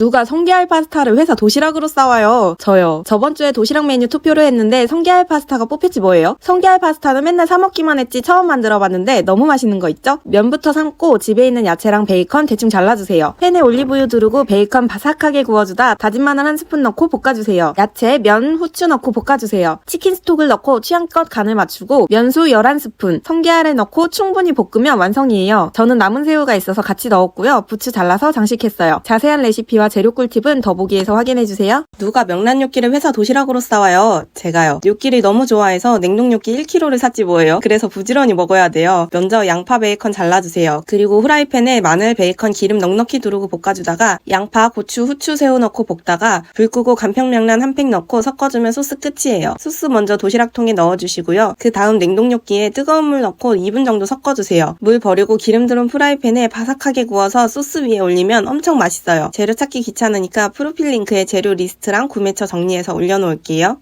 누가 성게알 파스타를 회사 도시락으로 싸와요? 저요. 저번 주에 도시락 메뉴 투표를 했는데 성게알 파스타가 뽑혔지 뭐예요? 성게알 파스타는 맨날 사 먹기만 했지 처음 만들어봤는데 너무 맛있는 거 있죠? 면부터 삶고 집에 있는 야채랑 베이컨 대충 잘라주세요. 팬에 올리브유 두르고 베이컨 바삭하게 구워주다 다진 마늘 한 스푼 넣고 볶아주세요. 야채, 면, 후추 넣고 볶아주세요. 치킨 스톡을 넣고 취향껏 간을 맞추고 면수 11스푼, 성게알을 넣고 충분히 볶으면 완성이에요. 저는 남은 새우가 있어서 같이 넣었고요. 부추 잘라서 장식했어요. 자세한 레시피와 재료 꿀팁은 더보기에서 확인해주세요. 누가 명란 뇨끼를 회사 도시락으로 싸와요? 제가요. 뇨끼를 너무 좋아해서 냉동 뇨끼 1kg를 샀지 뭐예요. 그래서 부지런히 먹어야 돼요. 먼저 양파 베이컨 잘라주세요. 그리고 후라이팬에 마늘, 베이컨, 기름 넉넉히 두르고 볶아주다가 양파, 고추, 후추, 새우 넣고 볶다가 불 끄고 간평 명란 한 팩 넣고 섞어주면 소스 끝이에요. 소스 먼저 도시락통에 넣어주시고요. 그 다음 냉동 뇨끼에 뜨거운 물 넣고 2분 정도 섞어주세요. 물 버리고 기름 두른 프라이팬에 바삭하게 구워서 소스 위에 올리면 엄청 맛있어요. 재료 찾기 귀찮으니까 프로필 링크에 재료 리스트랑 구매처 정리해서 올려놓을게요.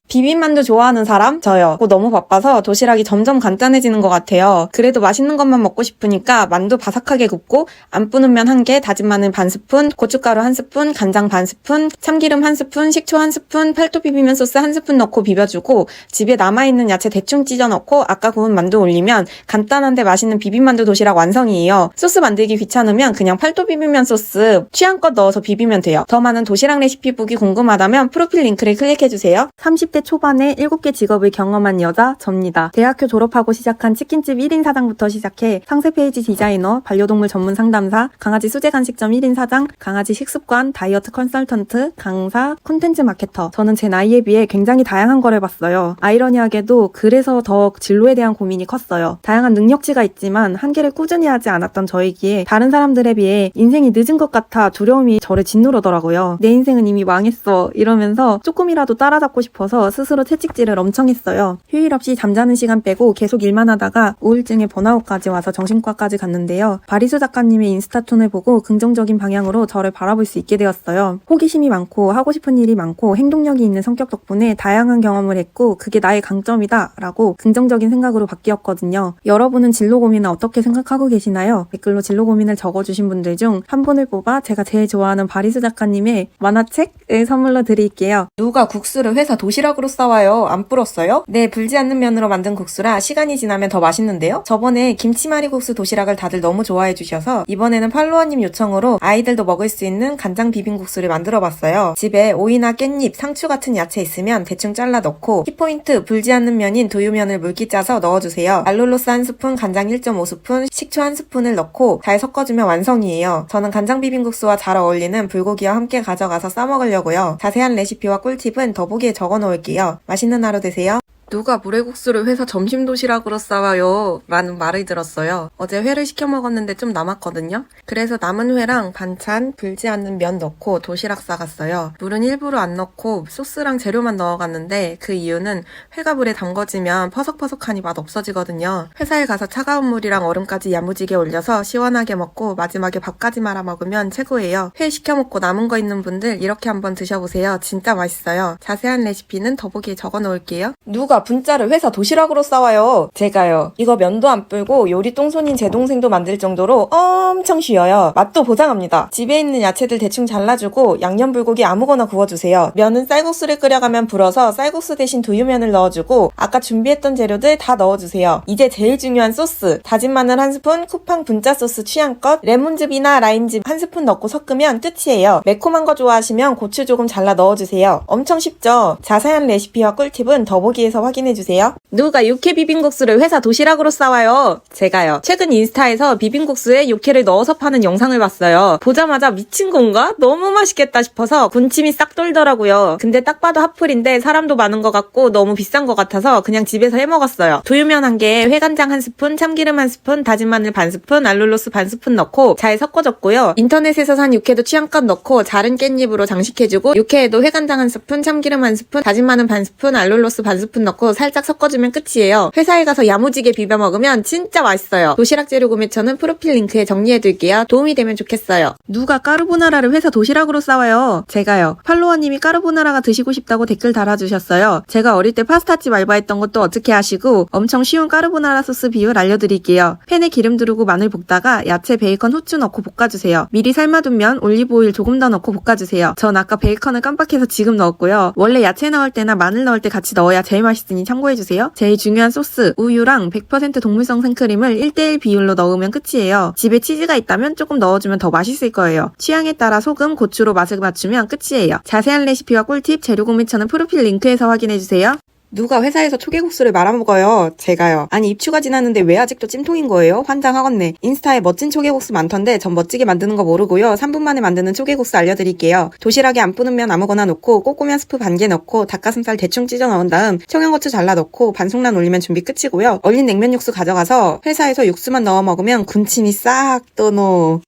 비빔만두 좋아하는 사람? 저요. 너무 바빠서 도시락이 점점 간단해지는 것 같아요. 그래도 맛있는 것만 먹고 싶으니까 만두 바삭하게 굽고 안 뿌는 면 1개, 다진 마늘 반 스푼, 고춧가루 1스푼, 간장 반 스푼, 참기름 1스푼, 식초 1스푼, 팔도 비빔면 소스 1스푼 넣고 비벼주고 집에 남아있는 야채 대충 찢어 넣고 아까 구운 만두 올리면 간단한데 맛있는 비빔만두 도시락 완성이에요. 소스 만들기 귀찮으면 그냥 팔도 비빔면 소스 취향껏 넣어서 비비면 돼요. 더 많은 도시락 레시피 보기 궁금하다면 프로필 링크를 클릭해주세요. 30대 초반에 7개 직업을 경험한 여자 접니다. 대학교 졸업하고 시작한 치킨집 1인 사장부터 시작해 상세 페이지 디자이너, 반려동물 전문 상담사, 강아지 수제 간식점 1인 사장, 강아지 식습관, 다이어트 컨설턴트, 강사, 콘텐츠 마케터. 저는 제 나이에 비해 굉장히 다양한 걸 해봤어요. 아이러니하게도 그래서 더 진로에 대한 고민이 컸어요. 다양한 능력치가 있지만 한 개를 꾸준히 하지 않았던 저이기에 다른 사람들에 비해 인생이 늦은 것 같아 두려움이 저를 짓누르더라고요. 내 인생은 이미 망했어 이러면서 조금이라도 따라잡고 싶어서 스스로 채찍질을 엄청 했어요. 휴일 없이 잠자는 시간 빼고 계속 일만 하다가 우울증에 번아웃까지 와서 정신과까지 갔는데요. 바리수 작가님의 인스타톤을 보고 긍정적인 방향으로 저를 바라볼 수 있게 되었어요. 호기심이 많고 하고 싶은 일이 많고 행동력이 있는 성격 덕분에 다양한 경험을 했고 그게 나의 강점이다 라고 긍정적인 생각으로 바뀌었거든요. 여러분은 진로 고민을 어떻게 생각하고 계시나요? 댓글로 진로 고민을 적어주신 분들 중 한 분을 뽑아 제가 제일 좋아하는 바리수 작가님의 만화책을 선물로 드릴게요. 누가 국수를 회사 도시락으로 싸와요? 안 불었어요? 네, 불지 않는 면으로 만든 국수라 시간이 지나면 더 맛있는데요? 저번에 김치말이국수 도시락을 다들 너무 좋아해 주셔서 이번에는 팔로워님 요청으로 아이들도 먹을 수 있는 간장 비빔국수를 만들어봤어요. 집에 오이나 깻잎, 상추 같은 야채 있으면 대충 잘라 넣고 키포인트 불지 않는 면인 두유면을 물기 짜서 넣어주세요. 알룰로스 1스푼, 간장 1.5스푼, 식초 1스푼을 넣고 잘 섞어주면 완성이에요. 저는 간장 비빔국수와 잘 어울리는 불고기와 함께 가져가서 싸먹으려고요. 자세한 레시피와 꿀팁은 더보기에 적어놓을게요. 맛있는 하루 되세요. 누가 물회국수를 회사 점심 도시락으로 싸와요? 라는 말을 들었어요. 어제 회를 시켜 먹었는데 좀 남았거든요. 그래서 남은 회랑 반찬, 불지 않는 면 넣고 도시락 싸갔어요. 물은 일부러 안 넣고 소스랑 재료만 넣어갔는데 그 이유는 회가 물에 담궈지면 퍼석퍼석하니 맛 없어지거든요. 회사에 가서 차가운 물이랑 얼음까지 야무지게 올려서 시원하게 먹고 마지막에 밥까지 말아 먹으면 최고예요. 회 시켜 먹고 남은 거 있는 분들 이렇게 한번 드셔보세요. 진짜 맛있어요. 자세한 레시피는 더보기에 적어놓을게요. 누가 분짜를 회사 도시락으로 싸와요? 제가요. 이거 면도 안 불고 요리 똥손인 제 동생도 만들 정도로 엄청 쉬워요. 맛도 보장합니다. 집에 있는 야채들 대충 잘라주고 양념 불고기 아무거나 구워주세요. 면은 쌀국수를 끓여가면 불어서 쌀국수 대신 두유면을 넣어주고 아까 준비했던 재료들 다 넣어주세요. 이제 제일 중요한 소스. 다진 마늘 1스푼, 쿠팡 분짜 소스 취향껏, 레몬즙이나 라임즙 1스푼 넣고 섞으면 끝이에요. 매콤한 거 좋아하시면 고추 조금 잘라 넣어주세요. 엄청 쉽죠? 자세한 레시피와 꿀팁은 더보기에서 확인해주세요. 누가 육회 비빔국수를 회사 도시락으로 싸와요? 제가요. 최근 인스타에서 비빔국수에 육회를 넣어서 파는 영상을 봤어요. 보자마자 미친 건가? 너무 맛있겠다 싶어서 군침이 싹 돌더라고요. 근데 딱 봐도 핫플인데 사람도 많은 것 같고 너무 비싼 것 같아서 그냥 집에서 해먹었어요. 두유면 1개에 회간장 1스푼, 참기름 1스푼, 다진 마늘 반 스푼, 알룰로스 반 스푼 넣고 잘 섞어줬고요. 인터넷에서 산 육회도 취향껏 넣고 자른 깻잎으로 장식해주고 육회에도 회간장 1스푼, 참기름 1스푼, 다진 마늘 반 스푼, 알룰로스 반 스푼 넣고 넣고 살짝 섞어주면 끝이에요. 회사에 가서 야무지게 비벼 먹으면 진짜 맛있어요. 도시락 재료 구매처는 프로필 링크에 정리해둘게요. 도움이 되면 좋겠어요. 누가 까르보나라를 회사 도시락으로 싸와요? 제가요. 팔로워님이 까르보나라가 드시고 싶다고 댓글 달아주셨어요. 제가 어릴 때 파스타집 알바했던 것도 어떻게 하시고 엄청 쉬운 까르보나라 소스 비율 알려드릴게요. 팬에 기름 두르고 마늘 볶다가 야채, 베이컨, 후추 넣고 볶아주세요. 미리 삶아둔 면, 올리브오일 조금 더 넣고 볶아주세요. 전 아까 베이컨을 깜빡해서 지금 넣었고요. 원래 야채 넣을 때나 마늘 넣을 때 같이 넣어야 제일 맛있으니 참고해주세요. 제일 중요한 소스, 우유랑 100% 동물성 생크림을 1:1 비율로 넣으면 끝이에요. 집에 치즈가 있다면 조금 넣어주면 더 맛있을 거예요. 취향에 따라 소금, 고추로 맛을 맞추면 끝이에요. 자세한 레시피와 꿀팁, 재료 구매처는 프로필 링크에서 확인해주세요. 누가 회사에서 초계국수를 말아먹어요? 제가요. 아니 입추가 지났는데 왜 아직도 찜통인 거예요? 환장하겠네. 인스타에 멋진 초계국수 많던데 전 멋지게 만드는 거 모르고요. 3분 만에 만드는 초계국수 알려드릴게요. 도시락에 안 뿌는 면 아무거나 넣고 꼬꼬면 스프 반 개 넣고 닭가슴살 대충 찢어 넣은 다음 청양고추 잘라 넣고 반숙란 올리면 준비 끝이고요. 얼린 냉면 육수 가져가서 회사에서 육수만 넣어 먹으면 군침이 싹 떠노.